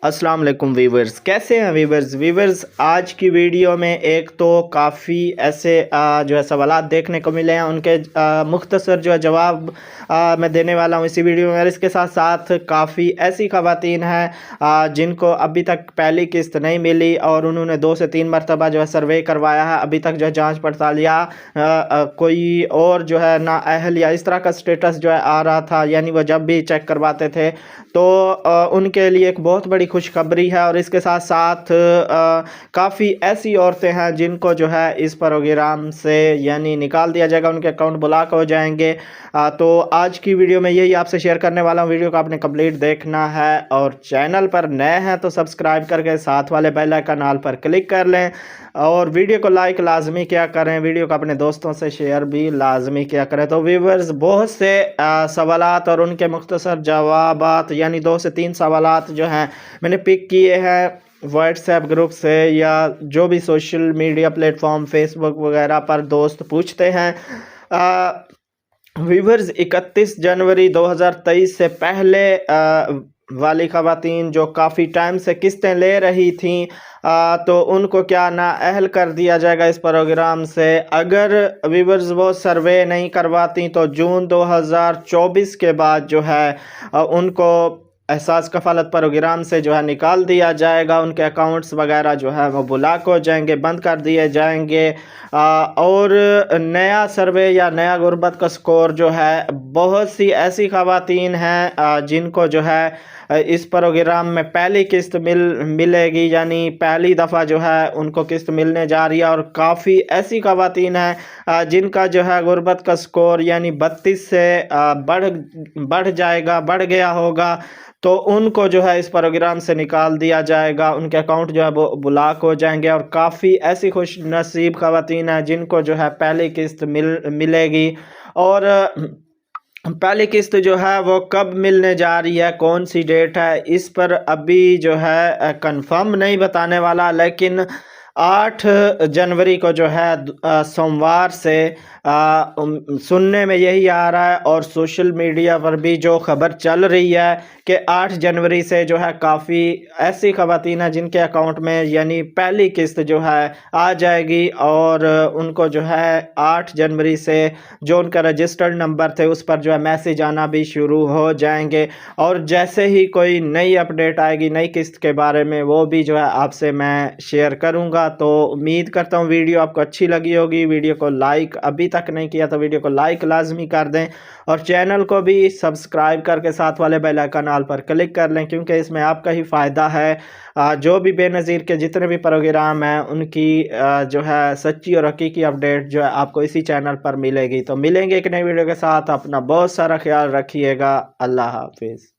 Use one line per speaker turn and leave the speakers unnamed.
अस्सलाम वालेकुम वीवर्स, कैसे हैं वीवर्स। आज की वीडियो में एक तो काफ़ी ऐसे जो है सवालात देखने को मिले हैं, उनके मुख्तसर जो है जवाब मैं देने वाला हूं इसी वीडियो में। और इसके साथ साथ काफ़ी ऐसी ख़वातीन हैं जिनको अभी तक पहली किस्त नहीं मिली और उन्होंने 2 से 3 मरतबा जो है सर्वे करवाया है, अभी तक जो है जाँच पड़ताल या कोई और जो है नाअहल या इस तरह का स्टेटस जो है आ रहा था, यानी वो जब भी चेक करवाते थे तो उनके लिए एक बहुत बड़ी खुशखबरी है। और इसके साथ साथ काफ़ी ऐसी औरतें हैं जिनको जो है इस प्रोग्राम से यानी निकाल दिया जाएगा, उनके अकाउंट ब्लॉक हो जाएंगे। तो आज की वीडियो में यही आपसे शेयर करने वाला हूँ। वीडियो को आपने कंप्लीट देखना है और चैनल पर नए हैं तो सब्सक्राइब करके साथ वाले बेल आइकन ऑल पर क्लिक कर लें और वीडियो को लाइक लाजमी किया करें, वीडियो को अपने दोस्तों से शेयर भी लाजमी किया करें। तो व्यूवर्स, बहुत से सवालात और उनके मुख्तसर जवाबात यानी 2 से 3 सवालात जो हैं मैंने पिक किए हैं व्हाट्सएप ग्रुप से या जो भी सोशल मीडिया प्लेटफॉर्म फेसबुक वगैरह पर दोस्त पूछते हैं। व्यूवर्स, 31 जनवरी 2023 से पहले वाली ख़वातीन जो काफ़ी टाइम से किस्तें ले रही थीं तो उनको क्या नाअहल कर दिया जाएगा इस प्रोग्राम से। अगर व्यूवर्स वो सर्वे नहीं करवाती तो जून 2024 के बाद जो है उनको एहसास कफ़ालत प्रोग्राम से जो है निकाल दिया जाएगा, उनके अकाउंट्स वगैरह जो है वो ब्लॉक हो जाएंगे, बंद कर दिए जाएंगे। और नया सर्वे या नया गुर्बत का स्कोर जो है, बहुत सी ऐसी ख़वातीन हैं जिनको जो है इस प्रोग्राम में पहली किस्त मिलेगी, यानी पहली दफ़ा जो है उनको किस्त मिलने जा रही है। और काफ़ी ऐसी ख़वातीन हैं जिनका जो है गुर्बत का स्कोर यानी 32 से बढ़ गया होगा, तो उनको जो है इस प्रोग्राम से निकाल दिया जाएगा, उनके अकाउंट जो है वो ब्लॉक हो जाएंगे। और काफ़ी ऐसी खुश नसीब ख़वातीन हैं जिनको जो है पहली किस्त मिलेगी। और पहली किस्त जो है वो कब मिलने जा रही है, कौन सी डेट है, इस पर अभी जो है कंफर्म नहीं बताने वाला, लेकिन 8 जनवरी को जो है सोमवार से सुनने में यही आ रहा है और सोशल मीडिया पर भी जो खबर चल रही है कि 8 जनवरी से जो है काफ़ी ऐसी ख़वातीन हैं जिनके अकाउंट में यानी पहली किस्त जो है आ जाएगी। और उनको जो है 8 जनवरी से जो उनका रजिस्टर्ड नंबर थे उस पर जो है मैसेज आना भी शुरू हो जाएंगे। और जैसे ही कोई नई अपडेट आएगी नई किस्त के बारे में, वो भी जो है आपसे मैं शेयर करूंगा। तो उम्मीद करता हूँ वीडियो आपको अच्छी लगी होगी। वीडियो को लाइक अभी तक नहीं किया तो वीडियो को लाइक लाजमी कर दें और चैनल को भी सब्सक्राइब करके साथ वाले बेल आइकन ऑल पर क्लिक कर लें, क्योंकि इसमें आपका ही फ़ायदा है। जो भी बेनज़ीर के जितने भी प्रोग्राम हैं उनकी जो है सच्ची और हकीकी अपडेट जो है आपको इसी चैनल पर मिलेगी। तो मिलेंगे एक नई वीडियो के साथ। अपना बहुत सारा ख्याल रखिएगा। अल्लाह हाफिज़।